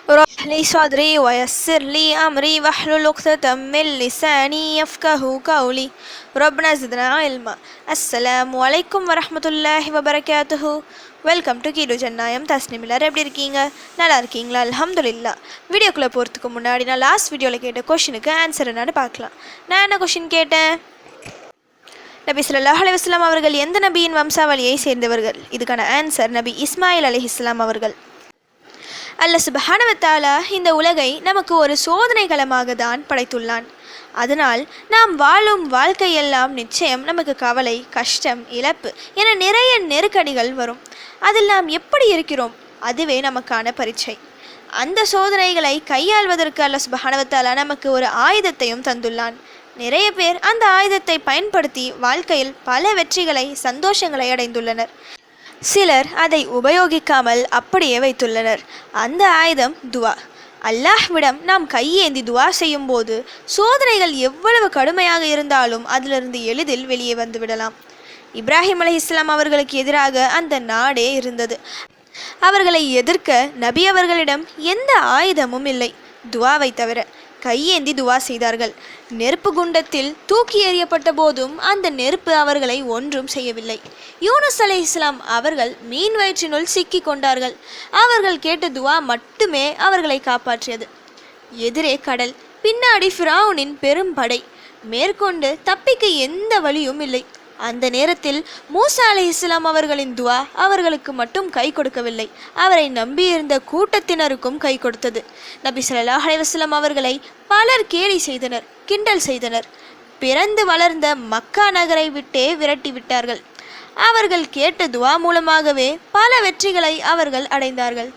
رب لي صدري ويسر لي أمري واحلل عقدة من لساني يفقه قولي ربنا زدنا علما. அஸ்ஸலாமு அலைக்கும் வரஹ்மத்துல்லாஹி வபரகாத்துஹு. வெல்கம் டு கீடு ஜன்னாயம். தஸ்னிம் எல்லாரும் எப்படி இருக்கீங்க? நல்லா இருக்கீங்களா? அல்ஹம்துலில்லாஹ். வீடியோக்குள்ளே போகிறதுக்கு முன்னாடி நான் லாஸ்ட் வீடியோவில் கேட்ட கொஷினுக்கு ஆன்சர் என்னன்னு பார்க்கலாம். நான் என்ன கொஷின் கேட்டேன்? நபி ஸல்லல்லாஹு அலைஹி வஸல்லம் அவர்கள் எந்த நபியின் வம்சாவளியை சேர்ந்தவர்கள்? இதுக்கான ஆன்சர் நபி இஸ்மாயில் அலைஹிஸ்ஸலாம் அவர்கள். அல்லாஹ் சுப்ஹானஹு வ தஆலா இந்த உலகை நமக்கு ஒரு சோதனை களமாக தான் படைத்துள்ளான். அதனால் நாம் வாழும் வாழ்க்கையெல்லாம் நிச்சயம் நமக்கு கவலை, கஷ்டம், இழப்பு என நிறைய நெருக்கடிகள் வரும். அதில் நாம் எப்படி இருக்கிறோம், அதுவே நமக்கான பரீட்சை. அந்த சோதனைகளை கையாள்வதற்கு அல்லாஹ் சுப்ஹானஹு வ தஆலா நமக்கு ஒரு ஆயுதத்தையும் தந்துள்ளான். நிறைய பேர் அந்த ஆயுதத்தை பயன்படுத்தி வாழ்க்கையில் பல வெற்றிகளை, சந்தோஷங்களை அடைந்துள்ளனர். சிலர் அதை உபயோகிக்காமல் அப்படியே வைத்துள்ளனர். அந்த ஆயுதம் துவா. அல்லாஹ்விடம் நாம் கையேந்தி துவா செய்யும் போது சோதனைகள் எவ்வளவு கடுமையாக இருந்தாலும் அதிலிருந்து எளிதில் வெளியே வந்துவிடலாம். இப்ராஹிம் அலைஹிஸ்ஸலாம் அவர்களுக்கு எதிராக அந்த நாடே இருந்தது. அவர்களை எதிர்க்க நபி அவர்களிடம் எந்த ஆயுதமும் இல்லை, துவாவை தவிர. கையேந்தி துவா செய்தார்கள். நெருப்பு குண்டத்தில் தூக்கி எறியப்பட்ட போதும் அந்த நெருப்பு அவர்களை ஒன்றும் செய்யவில்லை. யூனுஸ் அலைஹிஸ்ஸலாம் அவர்கள் மீன் வயிற்றினுள் சிக்கி கொண்டார்கள். அவர்கள் கேட்ட துவா மட்டுமே அவர்களை காப்பாற்றியது. எதிரே கடல், பின்னாடி ஃபிரௌனின் பெரும் படை, மேற்கொண்டு தப்பிக்க எந்த வழியும் இல்லை. அந்த நேரத்தில் மூசா அலைஹிஸ்ஸலாம் அவர்களின் துவா அவர்களுக்கு மட்டும் கை கொடுக்கவில்லை, அவரை நம்பியிருந்த கூட்டத்தினருக்கும் கை கொடுத்தது. நபி ஸல்லல்லாஹு அலைஹி வஸல்லம் அவர்களை பலர் கேலி செய்தனர், கிண்டல் செய்தனர். பிறந்து வளர்ந்த மக்கா நகரை விட்டே விரட்டி விட்டார்கள். அவர்கள் கேட்ட துவா மூலமாகவே பல வெற்றிகளை அவர்கள் அடைந்தார்கள்.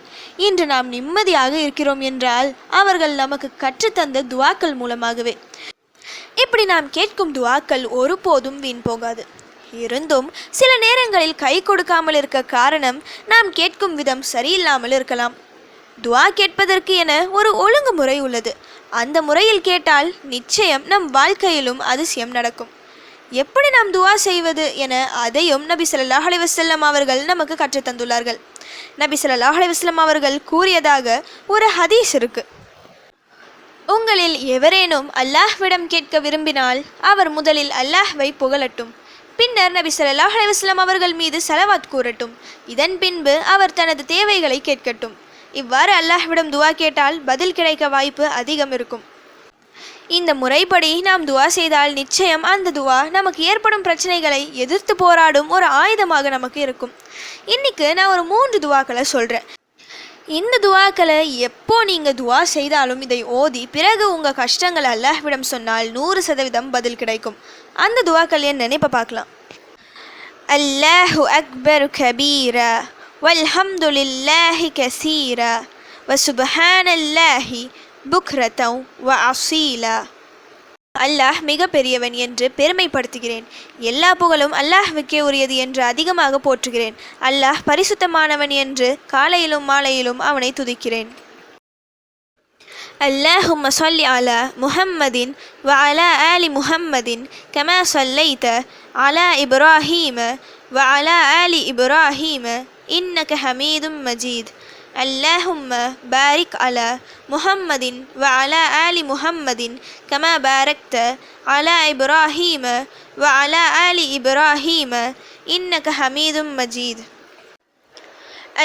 இன்று நாம் நிம்மதியாக இருக்கிறோம் என்றால் அவர்கள் நமக்கு கற்றுத்தந்த துவாக்கள் மூலமாகவே. இப்படி நாம் கேட்கும் துவாக்கள் ஒருபோதும் வீண் போகாது. இருந்தும் சில நேரங்களில் கை கொடுக்காமல் இருக்க காரணம் நாம் கேட்கும் விதம் சரியில்லாமல் இருக்கலாம். துவா கேட்பதற்கு என ஒரு ஒழுங்குமுறை உள்ளது. அந்த முறையில் கேட்டால் நிச்சயம் நம் வாழ்க்கையிலும் அதிசயம் நடக்கும். எப்படி நாம் துவா செய்வது என அதையும் நபி ஸல்லல்லாஹு அலைஹி வஸல்லம் அவர்கள் நமக்கு கற்றுத்தந்துள்ளார்கள். நபி ஸல்லல்லாஹு அலைஹி வஸல்லம் அவர்கள் கூறியதாக ஒரு ஹதீஸ் இருக்கு. உங்களில் எவரேனும் அல்லாஹ்விடம் கேட்க விரும்பினால் அவர் முதலில் அல்லாஹ்வை புகழட்டும், பின்னர் நபி ஸல்லல்லாஹு அலைஹி வஸல்லம் அவர்கள் மீது ஸலவாத் கூறட்டும், இதன் பின்பு அவர் தனது தேவைகளை கேட்கட்டும். இவ்வாறு அல்லாஹ்விடம் துவா கேட்டால் பதில் கிடைக்க வாய்ப்பு அதிகம் இருக்கும். இந்த முறைப்படி நாம் துவா செய்தால் நிச்சயம் அந்த துவா நமக்கு ஏற்படும் பிரச்சனைகளை எதிர்த்து போராடும் ஒரு ஆயுதமாக நமக்கு இருக்கும். இன்னைக்கு நான் ஒரு 3 துவாக்களை சொல்கிறேன். இந்த துவாக்களை எப்போ நீங்கள் துவா செய்தாலும் இதை ஓதி பிறகு உங்கள் கஷ்டங்களை அல்லாஹ்விடம் சொன்னால் 100% பதில் கிடைக்கும். அந்த துவாக்கள் என்னன்னு இப்போ பார்க்கலாம். அல்லாஹு அக்பர் கபீரா வல்ஹம்துலில்லாஹி கசீரா வசுப்ஹானல்லாஹி புக்ரதன் வ அசீலா. அல்லாஹ் மிக பெரியவன் என்று பெருமைப்படுத்துகிறேன். எல்லா புகழும் அல்லாஹ்வுக்கே உரியது என்று அதிகமாக போற்றுகிறேன். அல்லாஹ் பரிசுத்தமானவன் என்று காலையிலும் மாலையிலும் அவனை துதிக்கிறேன். அல்லாஹும்ம ஸல்லி அலா முஹம்மதின் வ அலா ஆலி முஹம்மதின் கமா ஸல்லைத அலா இப்ராஹீம வ அலா ஆலி இப்ராஹீம இன்னக ஹமீதும் மஜீத். اللهم بارك على محمد وعلى آل محمد كما باركت على إبراهيم وعلى آل إبراهيم إنك حميد مجيد.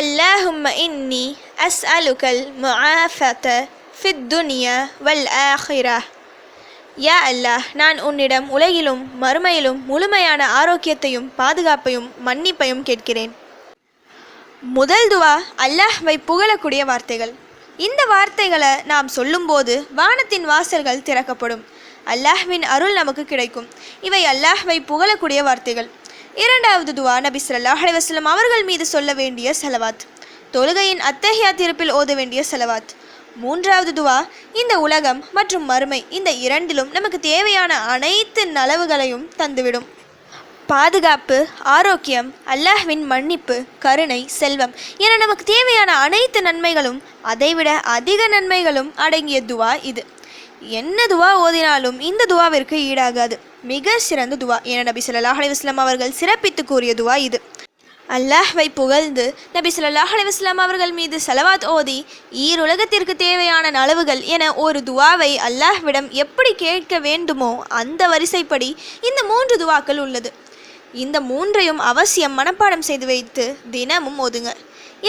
اللهم إني أسألك المعافاة في الدنيا والآخرة. யா அல்லாஹ், நான் உன்னிடம் உலகிலும் மறுமையிலும் முழுமையான ஆரோக்கியத்தையும் பாதுகாப்பையும் மன்னிப்பையும் கேட்கிறேன். முதல் துவா அல்லாஹ்வை புகழக்கூடிய வார்த்தைகள். இந்த வார்த்தைகளை நாம் சொல்லும்போது வானத்தின் வாசல்கள் திறக்கப்படும், அல்லாஹ்வின் அருள் நமக்கு கிடைக்கும். இவை அல்லாஹ்வை புகழக்கூடிய வார்த்தைகள். இரண்டாவது துவா நபி ஸல்லல்லாஹு அலைஹி வஸல்லம் அவர்கள் மீது சொல்ல வேண்டிய ஸலவாத், தொழுகையின் அத்தஹியாத் இருப்பில் ஓத வேண்டிய ஸலவாத். மூன்றாவது துவா இந்த உலகம் மற்றும் மறுமை இந்த இரண்டிலும் நமக்கு தேவையான அனைத்து நலவுகளையும் தந்துவிடும். பாதுகாப்பு, ஆரோக்கியம், அல்லாஹ்வின் மன்னிப்பு, கருணை, செல்வம் என நமக்கு தேவையான அனைத்து நன்மைகளும் அதைவிட அதிக நன்மைகளும் அடங்கிய துவா இது. என்ன துவா ஓதினாலும் இந்த துவாவிற்கு ஈடாகாது. மிக சிறந்த துவா என நபி ஸல்லல்லாஹு அலைஹி வஸல்லம் அவர்கள் சிறப்பித்து கூறிய துவா இது. அல்லாஹ்வை புகழ்ந்து நபி ஸல்லல்லாஹு அலைஹி வஸல்லம் அவர்கள் மீது ஸலவாத் ஓதி ஈருலகத்திற்கு தேவையான நலவுகள் என ஒரு துவாவை அல்லாஹ்விடம் எப்படி கேட்க வேண்டுமோ அந்த வரிசைப்படி இந்த 3 துவாக்கள் உள்ளது. இந்த 3ஐயும் அவசியம் மனப்பாடம் செய்து வைத்து தினமும் ஓதுங்க.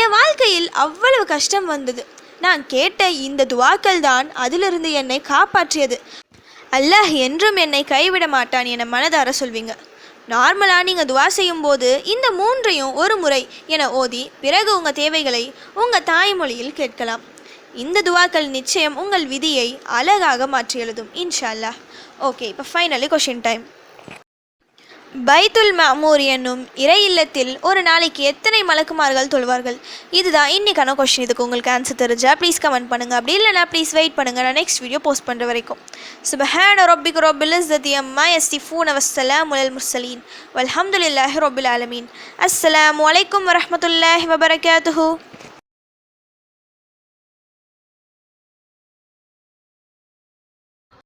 என் வாழ்க்கையில் அவ்வளவு கஷ்டம் வந்தது. நான் கேட்ட இந்த துவாக்கள் தான் அதிலிருந்து என்னை காப்பாற்றியது. அல்லாஹ் என்றும் என்னை கைவிட மாட்டான் என மனதார சொல்வீங்க. நார்மலாக நீங்கள் துவா செய்யும்போது இந்த 3ஐயும் ஒரு முறை என ஓதி பிறகு உங்கள் தேவைகளை உங்கள் தாய்மொழியில் கேட்கலாம். இந்த துவாக்கள் நிச்சயம் உங்கள் விதியை அழகாக மாற்றி எழுதும் இன்ஷா அல்லாஹ். ஓகே, இப்போ ஃபைனலி கொஷின் டைம். பைத்துல் மஅமூர் என்னும் இறை இல்லத்தில் ஒரு நாளைக்கு எத்தனை மலக்குமார்கள் தொழுவார்கள்? இதுதான் இன்னைக்கான கொஸ்டின். இதுக்கு உங்களுக்கு ஆன்சர் தெரிஞ்சா ப்ளீஸ் கமெண்ட் பண்ணுங்கள். அப்படி இல்லைனா ப்ளீஸ் வெயிட் பண்ணுங்கள், நான் நெக்ஸ்ட் வீடியோ போஸ்ட் பண்ணுற வரைக்கும். சுப்ஹான ரப்பிக ரப்பில் இஸ்ஸத்தி அம்மா யசிஃபூன வஸ்ஸலாமு அலல் முர்ஸலீன் வல்ஹம்துலில்லாஹி ரப்பில் ஆலமீன். அஸ்ஸலாமு அலைக்கும் வரஹ்மத்துல்லாஹி வபரகாத்துஹு.